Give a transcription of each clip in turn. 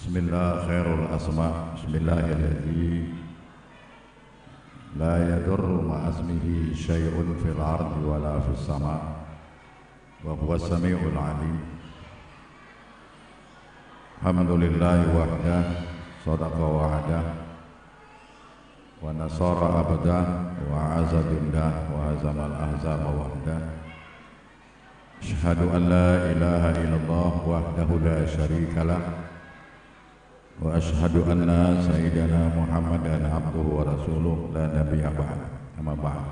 Bismillah khairul asma. Bismillahirrahmanirrahim. La yadurru ma'asmihi syai'un fil ardi wala fis sama' wa huwa sami'ul alim. Alhamdulillahi wahdah, sadaqa wa'adah, wa nasara abadah, wa aza jundah, wa hazamal ahzaba wahdah. Asyhadu an la ilaha illallah wahdahu la syarikalah, wa asyhadu anna sayyidana Muhammadan abduhu wa rasuluh la nabiyya ba'd. Amma ba'd.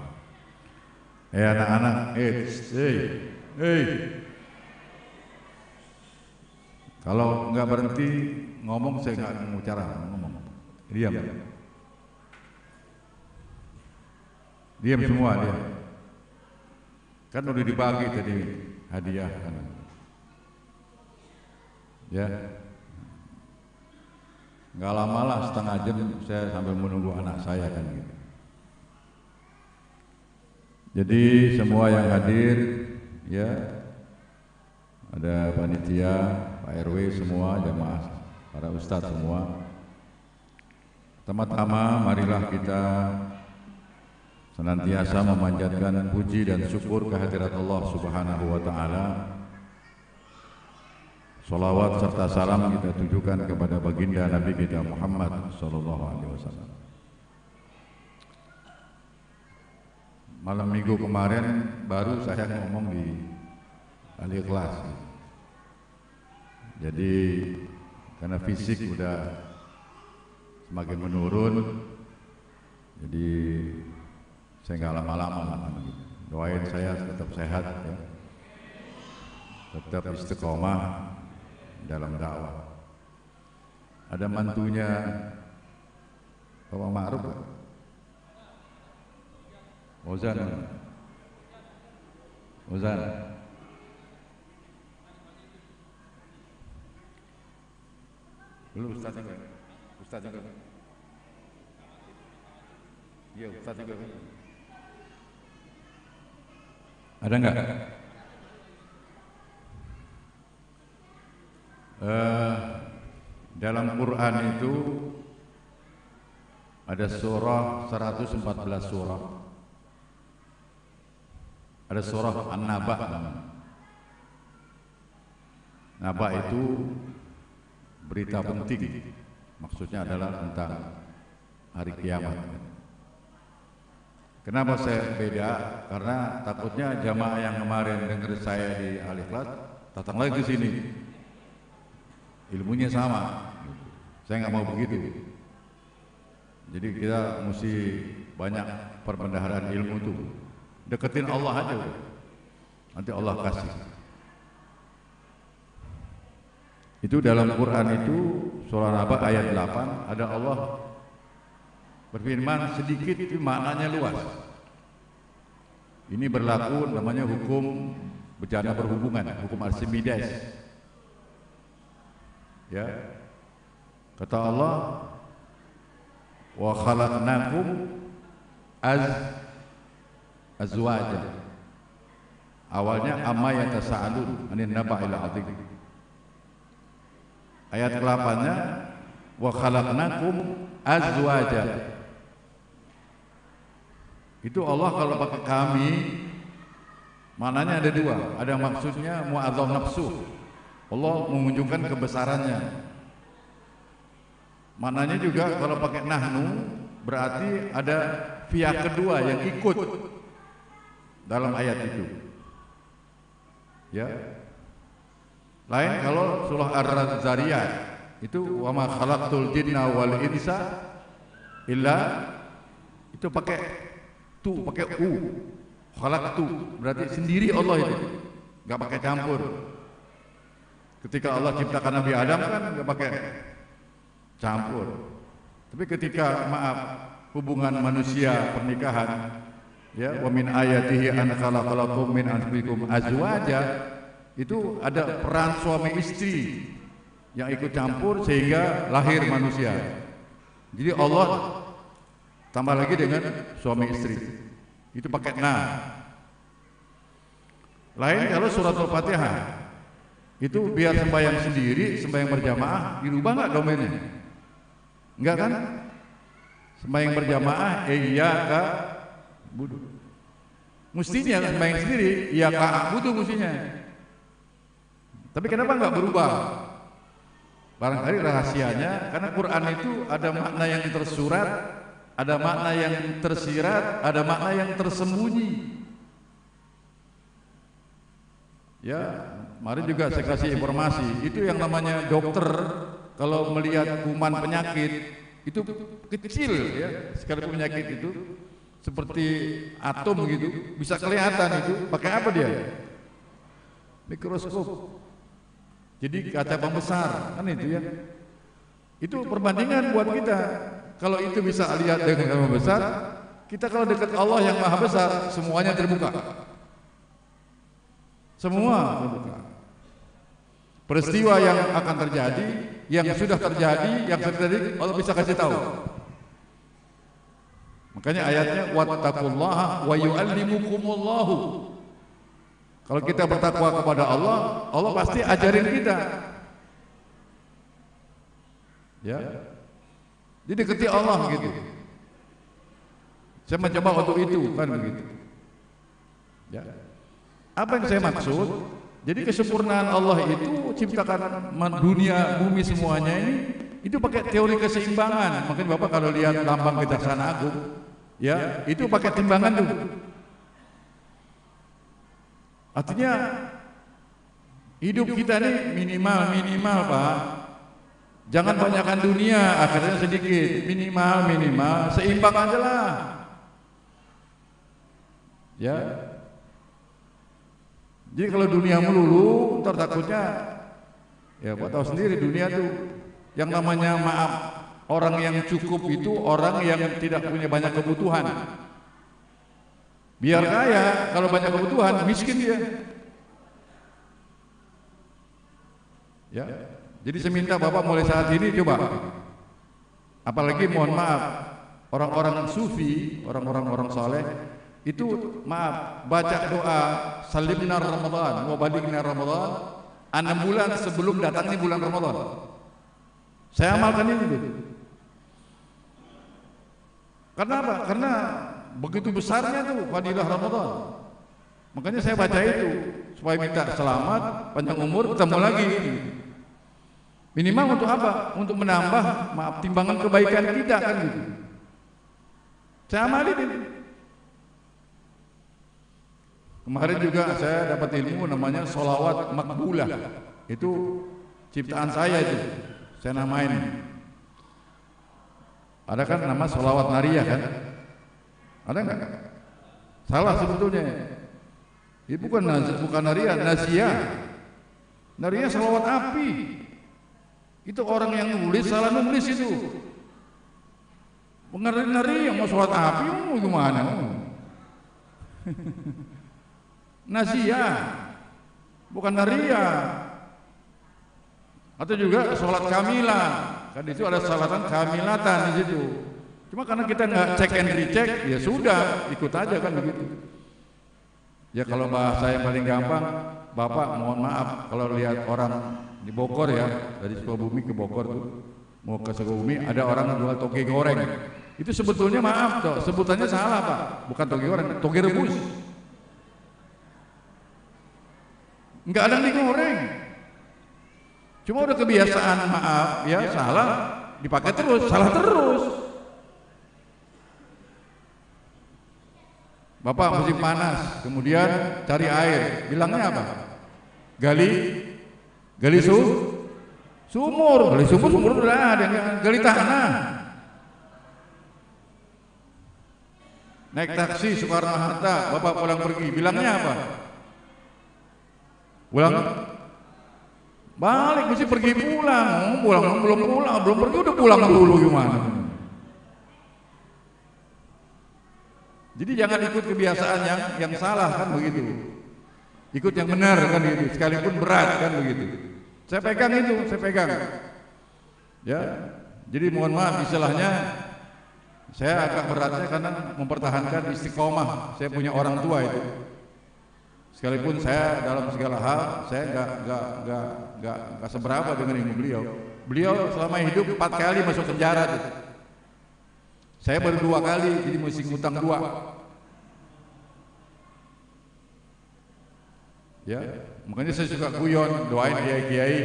Anak-anak, kalau nggak berhenti ngomong saya nggak mau cara ngomong. Diam semua dia. Kan udah dibagi tadi hadiah kan. Ya. Nggak lama lah, setengah jam saya sambil menunggu anak saya kan gitu. Jadi semua yang hadir, ya, ada panitia, Pak RW semua, jamaah, para ustadz semua. Pertama-tama marilah kita senantiasa memanjatkan puji dan syukur kehadirat Allah Subhanahu wa Ta'ala. Salawat serta salam kita tujukan kepada baginda Nabi kita Muhammad sallallahu alaihi wasallam. Malam minggu kemarin baru saya ngomong di ahli kelas. Jadi karena fisik udah semakin menurun, jadi saya nggak lama-lama lah. Doain saya tetap sehat, ya. Tetap istiqomah dalam dakwah. Ada mantunya Bapak Ma'ruf Pak? Ozan. Belum Ustaz juga. Iya Ustaz juga. Ada enggak? Dalam Quran itu ada surah 114 surah. Ada surah An-Naba. Naba itu berita penting. Maksudnya adalah tentang hari kiamat. Kenapa saya beda? Karena takutnya jamaah yang kemarin dengar saya di ahli kelas datang lagi ke sini. Ilmunya sama, saya nggak mau begitu. Jadi kita mesti banyak perbendaharaan ilmu tuh. Deketin Allah aja, nanti Allah kasih. Itu dalam Quran itu surah Naba ayat 8 ada Allah berfirman sedikit tapi maknanya luas. Ini berlaku namanya hukum bencana berhubungan, hukum Archimedes. Ya, kata Allah, wa khalaqnakum azwaja. Awalnya amma yatasaalun anin naba'il adzim. Ayat ke-8-nya wa khalaqnakum azwaja. Itu Allah kalau pakai kami maknanya ada dua, ada maksudnya mu'adzam nafsu. Allah menunjukkan kebesarannya. Maknanya juga kalau pakai nahnu berarti ada pihak kedua yang ikut dalam ayat itu. Ya. Lain kalau surah Ar-Zariyat itu wa ma khalaqtul jinna wal insa illa itu pakai pakai u. Khalaqtu berarti sendiri Allah itu. Enggak pakai campur. Ketika Allah ciptakan Nabi Adam kan nggak pakai campur. Tapi ketika hubungan manusia pernikahan, ya wa min ayatihi an khalaqalakum min anfusikum azwaja, itu ada peran suami istri yang ikut campur sehingga lahir manusia. Jadi Allah tambah lagi dengan suami istri. Itu pakai na. Lain kalau surat Al-Fatihah Itu biar sembahyang sendiri, sembahyang berjamaah, dirubah nggak domainnya? Enggak kan? Sembahyang berjamaah, iya kak budu. Mestinya sembahyang sendiri, iya kak budu mestinya. Tapi kenapa nggak berubah? Barangkali rahasianya, karena Quran itu ada makna yang tersurat, ada makna yang tersirat, ada makna yang tersembunyi. Ya, kemarin juga saya kasih informasi, itu yang namanya dokter kalau melihat kuman penyakit itu kecil ya, sekalipun penyakit itu seperti atom gitu, bisa kelihatan itu, pakai apa dia? Mikroskop. Jadi kaca pembesar, kan itu ya. Itu perbandingan buat kita. Kalau itu bisa lihat dengan kaca pembesar, kita kalau dekat Allah yang Maha Besar, semuanya terbuka. Semua terbuka. Peristiwa yang akan terjadi, yang sudah terjadi, yang sudah terjadi, Allah bisa kasih tahu. Makanya ayatnya wattaqullaha wa yu'allimukumullahu. Kalau kita bertakwa kepada Allah, Allah pasti ajarin kita. Ya. Jadi deketi Allah gitu. Saya mencoba untuk itu kan begitu. Ya. Apa yang saya maksud? Jadi kesempurnaan Allah itu ciptakan dunia, bumi semuanya ini itu pakai teori keseimbangan. Mungkin Bapak kalau lihat lambang Kejaksaan Agung, ya, itu pakai timbangan tuh. Artinya hidup kita ini minimal Pak. Jangan banyakkan dunia, akhirnya sedikit, minimal seimbang aja lah. Ya. Jadi kalau dunia melulu, ntar takutnya ya Pak tahu sendiri dunia tuh yang namanya maaf, orang yang cukup itu orang yang tidak punya banyak kebutuhan. Biar kaya, kalau banyak kebutuhan miskin dia. Ya. Jadi saya minta Bapak mulai saat ini coba. Apalagi mohon maaf, orang-orang sufi, orang saleh itu maaf baca doa salimna Ramadan wa balighna Ramadan 6 bulan sebelum datangnya bulan Ramadan. Saya amalkan itu. Karena apa? Karena begitu besarnya tuh fadilah Ramadan. Makanya saya baca itu supaya minta selamat, panjang umur, ketemu lagi. Minimal untuk apa? Untuk menambah maaf timbangan kebaikan kita kan gitu. Saya amalin ini. Kemarin juga saya dapat ilmu namanya sholawat makbulah. Itu ciptaan saya itu. Saya namain. Ada kan nama sholawat nariyah kan? Ada enggak? Salah sebetulnya. Itu bukan nariyah, nasiyah. Nariyah sholawat api. Itu orang yang nulis salah nulis itu. Pengertian nariyah mau sholawat api mau gimana? Nasiyah, bukan nariyah. Atau juga sholat kamilah, kan itu ada sholatan kamilatan di situ. Cuma karena kita nggak cek and recheck, ya sudah ikut aja kan begitu. Ya kalau bahasa yang paling gampang, Bapak mohon maaf kalau lihat orang di Bogor ya, dari Sukabumi ke Bogor tuh mau ke Sukabumi ada orang jual toge goreng. Itu sebetulnya maaf toh, sebutannya salah Pak, bukan toge goreng, toge rebus. Enggak ada yang digoreng. Cuma udah kebiasaan maaf ya salah dipakai terus, salah terus. Bapak musim panas, kemudian cari air, bilangnya apa? Gali sumur, gali sumur udah ada, gali tanah. Naik taksi Soekarno Hatta, Bapak pulang pergi, bilangnya apa? Pulang balik mesti pergi pulang, belum pergi udah pulang dulu gimana? Jadi jangan ikut kebiasaan yang salah kan begitu. Ikut yang benar kan begitu, sekalipun berat kan begitu. Saya pegang itu, saya pegang. Ya. Jadi mohon maaf istilahnya saya agak beratnya karena mempertahankan istiqomah. Saya punya orang tua itu. Sekalipun saya dalam segala hal saya nggak seberapa dengan ilmu beliau. Beliau selama hidup 4 kali masuk penjara tuh. Saya baru 2 kali, jadi mesti ngutang 2. Ya, makanya saya suka guyon, doain kiai-kiai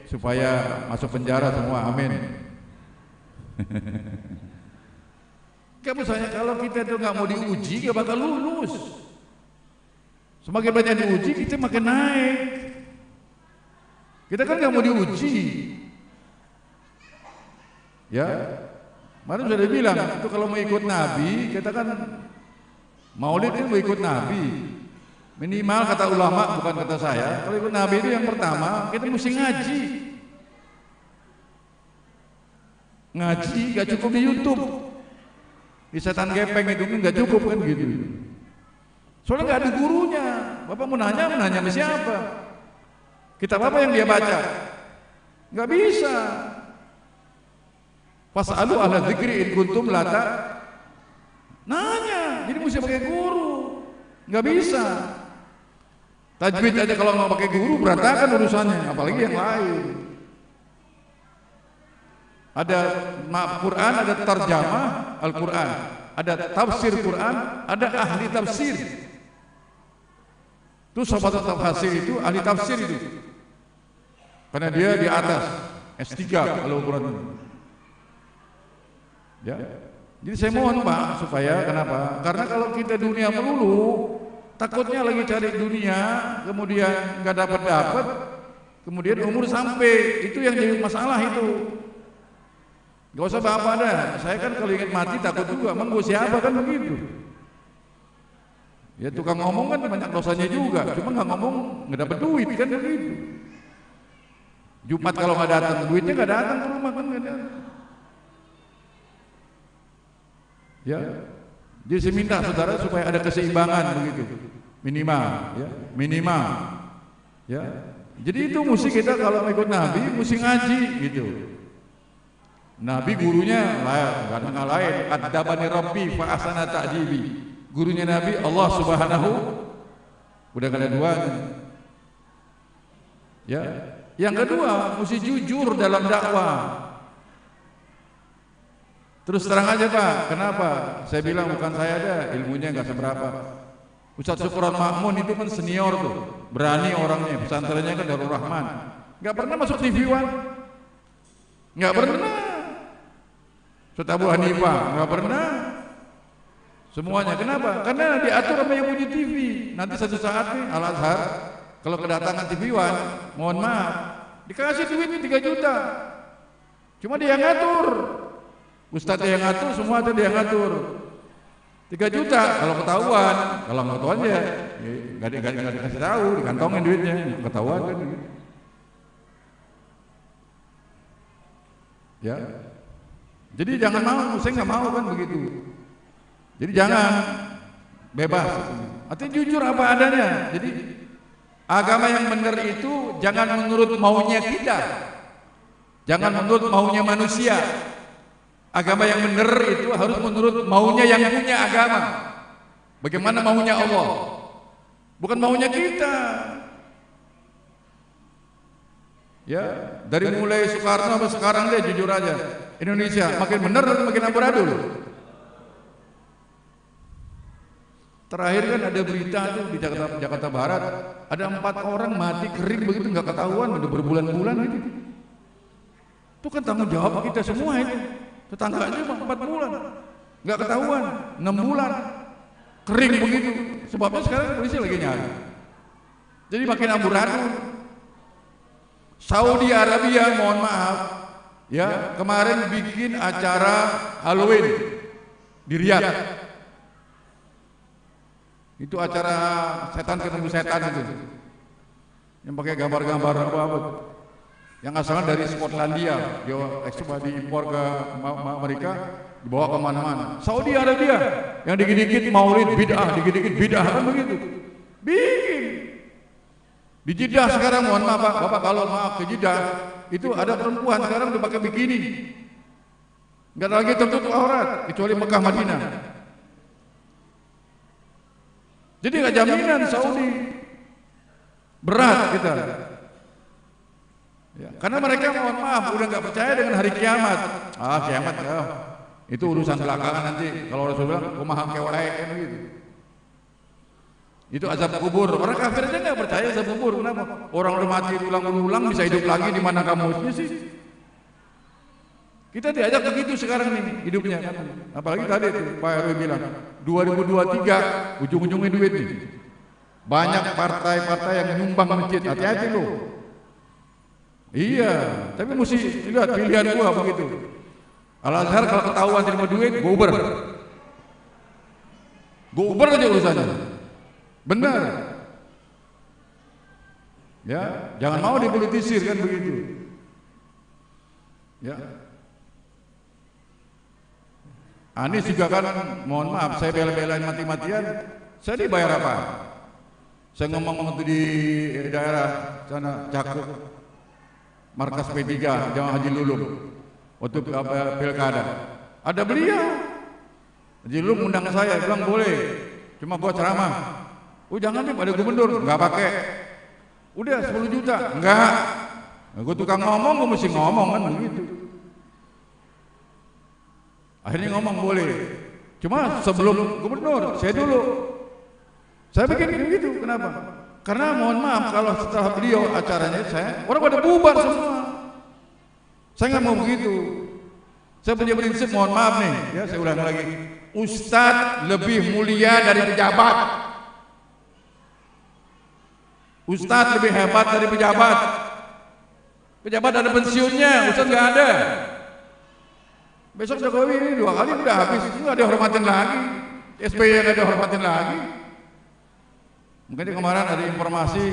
supaya masuk penjara semua, amin. Kayak misalnya kalau kita itu nggak mau diuji, gak bakal lulus. Semakin banyak diuji, kita makin naik. Kita kan nggak mau diuji, ya. Kemarin sudah bilang, itu kalau mau ikut Nabi, kita kan Maulid itu mau ikut Nabi. Minimal kata ulama, bukan kata saya, kalau ikut Nabi itu yang pertama, kita mesti ngaji. Ngaji gak cukup di YouTube. Di setan gepeng itu gak cukup kan gitu. Soalnya gak ada gurunya. Bapak mau nanya sama siapa? Kitab apa yang dia baca? Gak bisa. Fas'alu ahla dzikri in kuntum la nanya, jadi mesti pakai guru. Nggak bisa. Tajwid aja kalau nggak pakai guru berantakan urusannya, apalagi yang lain. Ada Quran, ada tarjamah Al-Quran, ada tafsir Quran, ada ahli tafsir. Itu sahabat tafsir itu ahli tafsir itu, karena dia di atas S3 kalau Quran itu. Ya, jadi saya mohon Pak supaya kenapa? Karena kalau kita dunia melulu, takutnya lagi cari dunia, kemudian nggak dapat, kemudian umur sampai, itu yang jadi masalah itu. Gak usah bapak dah, saya kan kalau ingin mati takut juga, emang gue siapa kan begitu. Ya tukang ngomong kan banyak dosanya juga, cuma nggak ngomong nggak dapat duit kan begitu. Jumat kalau nggak datang, duitnya nggak datang ke rumah kan nggak datang. Ya, jadi saya minta saudara supaya ada keseimbangan begitu, minimal, ya, minimal, ya. Jadi itu mesti kita kalau ikut Nabi mesti ngaji gitu. Nabi gurunya nggak lain, adabani Rabbi fa ahsana ta'dibi. Gurunya Nabi Allah Subhanahu, udah ada 2. Ya, yang kedua mesti jujur dalam dakwah. Terus terang aja Pak, kenapa? Saya bilang bukan saya ada, ilmunya nggak seberapa. Ustadz Syukron Makmun itu kan senior tuh, berani orangnya, pesantrennya kan Darul Rahman. Nggak pernah masuk TV One, nggak pernah. Ustadz Abu Hanifah nggak pernah. Semuanya, kenapa? Karena diatur sama yang punya TV. Nanti satu saat nih Al Azhar, kalau kedatangan TV One, mohon maaf, dikasih duit 3 juta, cuma dia yang ngatur. Ustadz yang ngatur, semua ada dia yang ngatur. 3 juta kalau ketahuan, kalau nggak ketahuan ya nggak dikasih tahu, dikantongin duitnya, ketahuan kan. Ya, jadi jangan mau, saya nggak mau kan begitu. Jadi jangan bebas, artinya jujur apa adanya. Jadi agama yang benar itu jangan menurut maunya kita, jangan menurut maunya manusia. Agama yang benar itu harus menurut maunya yang punya agama. Bagaimana maunya Allah, bukan maunya kita. Ya, dari mulai Soekarno sampai sekarang deh jujur aja, Indonesia makin benar atau makin amburadul? Terakhir kan ada berita tuh di Jakarta Barat, ada 4 orang mati kering begitu nggak ketahuan, udah berbulan-bulan gitu. Itu kan tanggung jawab kita semua itu. Tetangganya cuma 4 bulan, nggak ketahuan, 6 bulan, kering begitu. Sebabnya sekarang polisi lagi nyari. Jadi makin amburadul. Saudi Arabia, mohon maaf, ya kemarin bikin acara Halloween di Riyadh. Itu acara setan ketemu setan itu, yang pakai gambar-gambar apa-apa. Yang asalnya dari Skotlandia, dia ekspor diimpor ke Amerika, dibawa kemana-mana. Saudi Arabia, yang dikit-dikit maulid bid'ah, dikit-dikit bid'ah kan begitu. Bikin. Di Jeddah sekarang, mohon maaf Pak, Bapak kalau maaf ke Jeddah, itu ada perempuan sekarang udah pakai bikini. Enggak ada lagi tertutup aurat, kecuali Mekah Madinah. Jadi nggak jaminan Saudi. berat kita. Ya, karena mereka mohon maaf udah nggak percaya dengan hari kiamat. Kiamat itu urusan belakangan nanti. Kalau Rasul bilang kumaha kewae kan gitu. Itu azab kubur. Orang kafir aja nggak percaya azab kubur. Kenapa? Orang udah mati ulang-ulang bisa hidup lagi, di mana kamusnya sih? Kita diajak begitu sekarang nih hidupnya. Apalagi tadi tuh Pak RW bilang 2023 ujung-ujungnya duit nih. Banyak partai-partai yang nyumbang masjid. Hati-hati loh. Iya, tapi mesti lihat pilihan gua begitu. Al-Azhar kalau ketahuan terima duit, gober aja urusannya. Benar. Ya, jangan mau dipolitisir kan begitu. Ya. Anies juga kan, mohon maaf, saya bela-belain mati-matian, saya dibayar apa? Saya ngomong di daerah sana Cakuk, markas P3 Jamaah Haji Lulung waktu pilkada, ada beliau Haji Lulung undang saya, bilang boleh cuma buat ceramah. Jangan nih pada gubernur, nggak pakai. Udah 10 juta, enggak. Gue tukang ngomong, gue mesti ngomong kan begitu. Akhirnya ngomong boleh, cuma sebelum gubernur saya dulu. Saya bikin begitu, kenapa? Karena mohon maaf kalau setelah beliau acaranya orang pada bubar semua. Saya nggak mau begitu. Saya punya prinsip, mohon maaf nih, ya saya ulang lagi. Ustadz lebih mulia dari pejabat. Ustadz lebih hebat dari pejabat. Pejabat ada pensiunnya, Ustadz nggak ada. Besok Jokowi ini 2 kali udah habis, nggak dihormatin lagi. SBY nggak dihormatin lagi. Mungkin kemarin ada informasi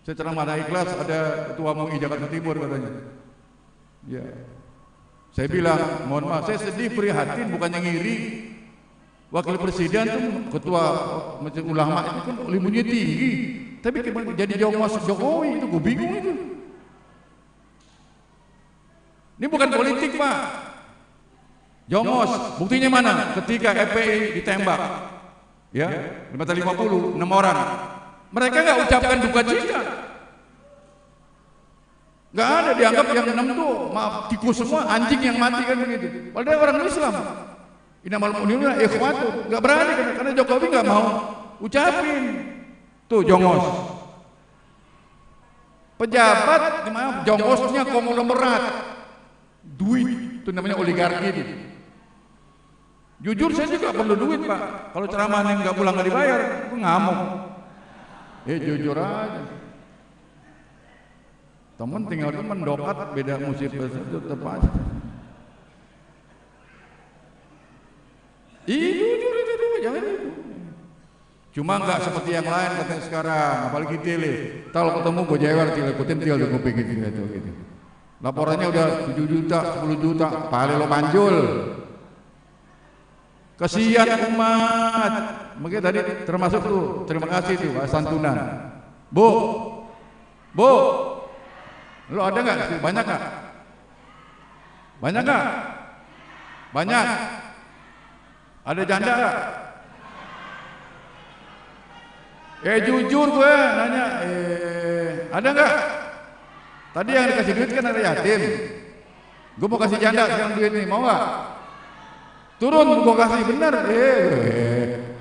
secara mana ikhlas ada ketua MUI Jakarta Timur katanya. Ya, saya bilang mohon maaf, saya sedih prihatin bukannya ngiri. Wakil presiden tuh ketua majelis ulama itu kan ilmunya tinggi, tapi jadi jongos Jokowi itu gue bingung itu. Ini bukan politik Pak. Jongos, buktinya mana? Ketika FPI ditembak. Ya, 50, 6 orang. Mereka nggak ucapkan duka cita. Nggak ada, dianggap yang 6 tuh maaf tikus semua, anjing yang mati kan begitu. Padahal orang Islam. Innamal mu'minuna ikhwatun. Nggak berani karena Jokowi nggak mau ucapin. Tuh jongos. Pejabat, maaf, jongosnya konglomerat. Duit, itu namanya oligarki itu. Jujur saya juga perlu duit Pak. Kalau ceramah yang nggak pulang nggak dibayar, aku ngamuk. Jujur aja. Temen tinggal temen dokat beda musibah tetap aja. Jujur itu dulu, jangan itu. Cuma nggak seperti yang lain katanya sekarang, apalagi tele. Kalau ketemu gue jewer ikutin til di kuping gitu. Laporannya udah 7 juta, 10 juta, paling lo panjul. Kasihan umat. Mungkin tadi termasuk tuh, terima kasih tuh santunan. Bu, lo ada nggak? Banyak nggak? Banyak nggak? Banyak. Ada janda nggak? Jujur gue nanya, ada nggak? Tadi yang dikasih duit kan ada yatim. Gue mau kasih janda sekarang duit nih, mau nggak? Turun gue kasih, bener.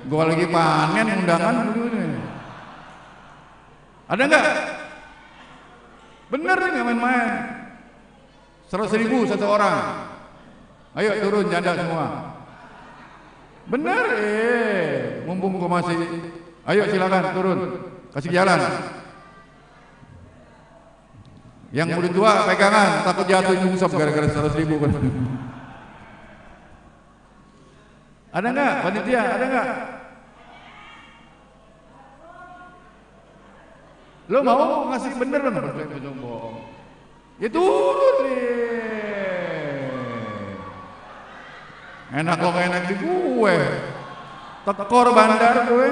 Gue lagi panen undangan dulu. Ada nggak? Bener nih, nggak main-main. 100.000 satu orang. Ayo turun janda semua. Bener, mumpung gue masih. Ayo silakan turun, kasih jalan. Yang murid tua pegangan, takut jatuh nyungsep gara-gara 100.000 kan. Ada nggak panitia? Ada nggak? Lo mau ngasih bener kan? Bohong. Ya turun nih. Enak lo nggak enak di gue. Tekor bandar gue.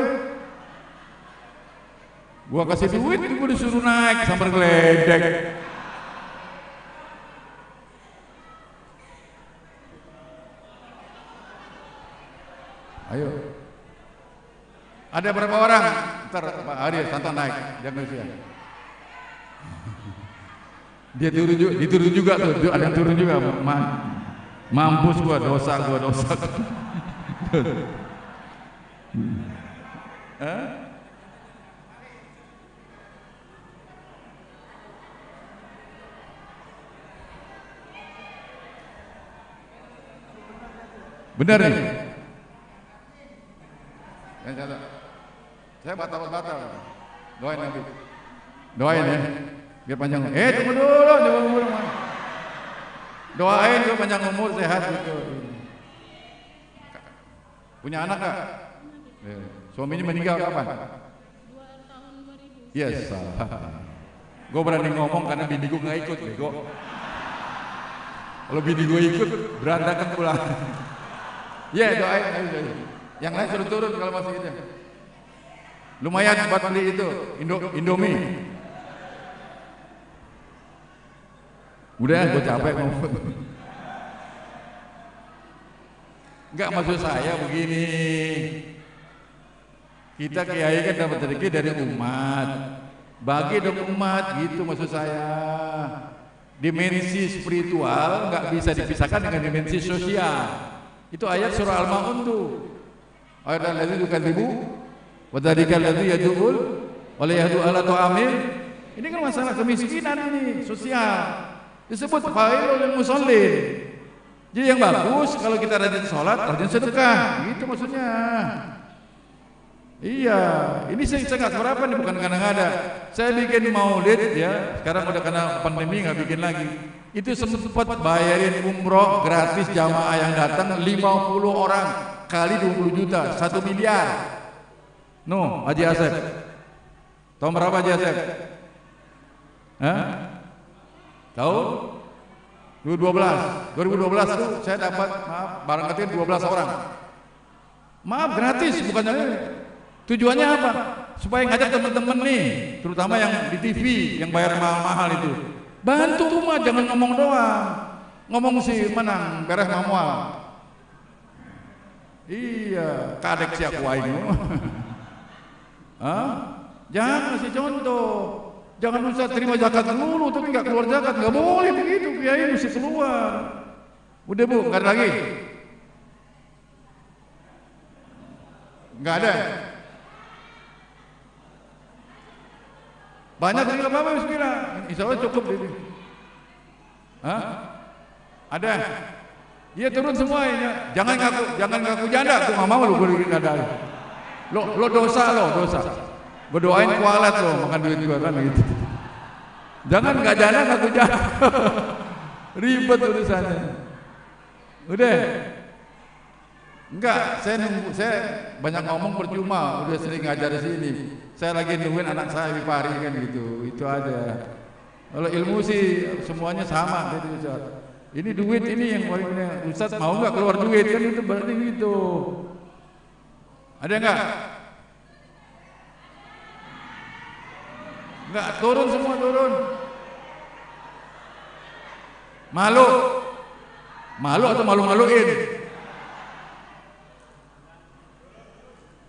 Gua kasih duit, gue disuruh naik sambar geledek. Ayo. Ada berapa orang? Ntar Pak Ari santai naik, jangan usia. Dia diturun juga tuh, ada yang turun juga. Mampus gua, dosa. Benar nih. Saya batal. Doain nanti. Doain ya. Biar panjang. Tunggu dulu. Doain gue panjang umur, sehat gitu. Punya anak gak? Suaminya meninggal kapan? 2 tahun 2000. Yes, salah. Gue berani ngomong karena bini gue gak ikut, bego. Kalau bini gue ikut, berantakan pulang. Doain. Yang lain suruh turun kalau masih gitu. Lumayan buat beli itu, Indomie. Udah, gue capek ngomong. Enggak, maksud saya begini. Kita kiai kan dapat rezeki dari umat. Bagi dong umat, gitu maksud saya. Dimensi spiritual nggak bisa dipisahkan dengan dimensi sosial. Itu ayat surah Al-Ma'un tuh. Ayat al-ladzi yukadzibu wa dzalika alladzi yad'ul wa la yahdu ala ta'amil. Ini kan masalah kemiskinan ini, sosial. Disebut failul musallin. Jadi yang bagus kalau kita rajin sholat, rajin sedekah, gitu maksudnya. Iya, ini saya nggak seberapa nih, bukan karena nggak ada. Saya bikin maulid ya, sekarang udah kena pandemi nggak bikin lagi. Itu sempat bayarin umroh gratis jamaah yang datang 50 orang kali 20 juta, 1 miliar. No, Haji Asep. Tahun berapa Haji Asep? Tahu? 2012 tuh saya dapat, maaf, barang kecil 12 orang. Maaf, gratis, bukannya. Tujuannya apa? Supaya ngajak teman-teman nih, terutama yang di TV, yang bayar mahal-mahal itu. Bantu rumah, jangan ngomong doang. Ngomong sih menang, beres mamual. Iya, kadek si aku aing. Jangan kasih contoh. Jangan usah terima zakat dulu tapi nggak keluar zakat, nggak boleh begitu, kiai mesti keluar. Udah Bu, nggak ada lagi? Nggak ada. Banyak juga apa bismillah. Insya Allah cukup ini. Ada? Iya turun semua ini. Jangan ngaku janda, aku nggak mau lu beli janda. Lo dosa. Berdoain kualat lo makan duit gua kan gitu. Jangan nggak janda ngaku janda. Ribet urusannya. Udah. Enggak, saya banyak ngomong percuma, udah sering ngajar di sini. Saya lagi nungguin anak saya Wipari kan gitu. Itu aja. Kalau ilmu sih semuanya sama gitu Ustaz. Ini duit ini yang paling Ustaz mau nggak keluar duit kan itu berarti gitu. Ada enggak? Enggak, turun semua turun. Malu atau malu-maluin?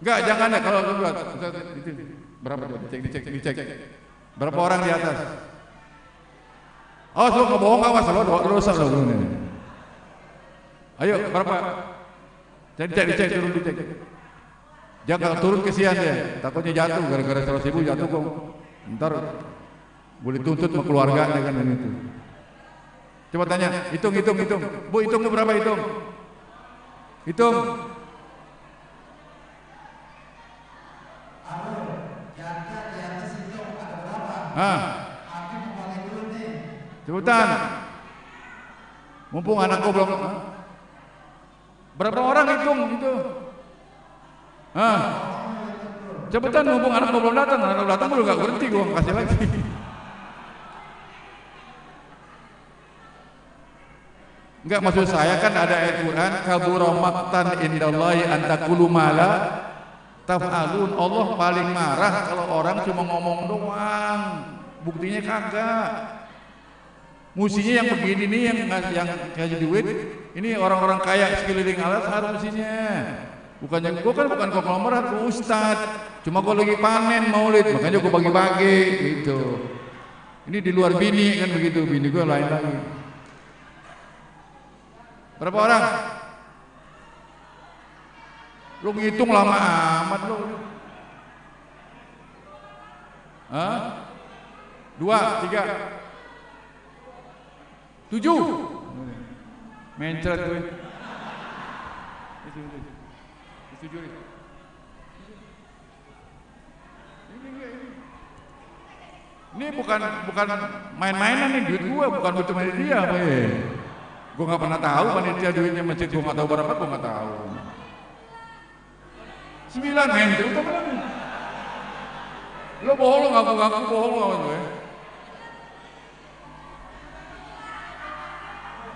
Enggak, jangan ya kalau buat. Berapa dicek. Berapa orang di atas? Oh, lo ngebohong awas lo dosa lo ini. Ayo, berapa? Dicek turun dicek. Jangan turun kesian ya, takutnya jatuh gara-gara 100.000 jatuh kok. Ntar boleh tuntut sama keluarganya kan itu. Coba tanya, hitung. Bu, hitungnya berapa hitung? Hitung. Cepetan. Mumpung anakku belum. Berapa orang hitung itu? Cepetan, mumpung anakku belum datang. Anak datang belum gak berhenti, gua kasih lagi. Enggak, maksud saya kan ada ayat Quran, kabura maqtan indallahi an taqulu ma la taf'alun. Allah paling marah kalau orang cuma ngomong doang, buktinya kagak. Musinya yang begini nih, yang kasih duit, ini orang-orang kaya sekeliling alas harus musinya. Bukannya gua kan bukan konglomerat, gua ustad. Cuma gua lagi panen maulid, makanya gua bagi-bagi gitu. Ini di luar bini kan begitu, bini gue lain lagi. Berapa orang? Lu ngitung lama amat lu. Hah? 2, 3, 7. Mencret gue. Ini bukan main-mainan nih, duit gua bukan buat dia, gua nggak pernah tahu panitia duitnya masjid, gua nggak tahu berapa, gua nggak tahu. 9 mencret, lo bohong, ngaku-ngaku bohong lo ya.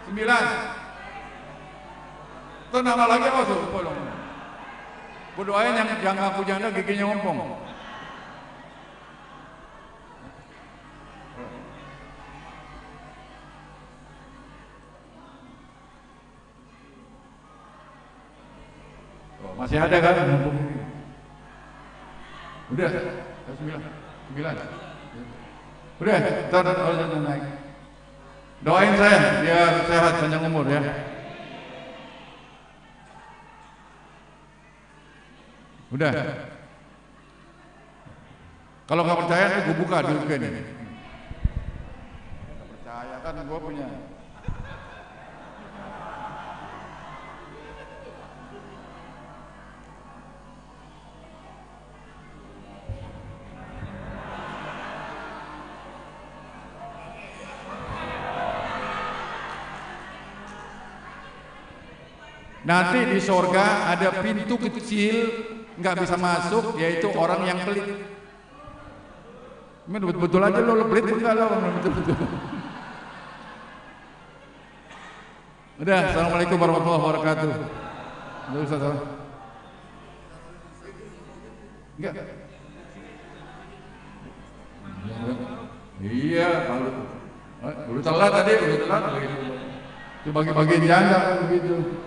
9. Terus nama lagi apa tuh? Gua doain yang ngaku janda giginya ngompong. Masih ada kan? Udah, 9. Udah, ntar naik. Doain saya biar sehat panjang umur ya. Udah. Kalau nggak percaya, gue buka dulu kan ini. Nggak percaya kan gue punya. Nanti di sorga ada pintu kecil nggak bisa masuk, yaitu orang yang pelit. Ini betul-betul aja lo pelit enggak lo, betul-betul. Udah, assalamualaikum warahmatullahi wabarakatuh. Nggak usah salah. Enggak. Iya, kalau lu telat tadi, lu telat begitu. Itu bagi-bagian janda begitu.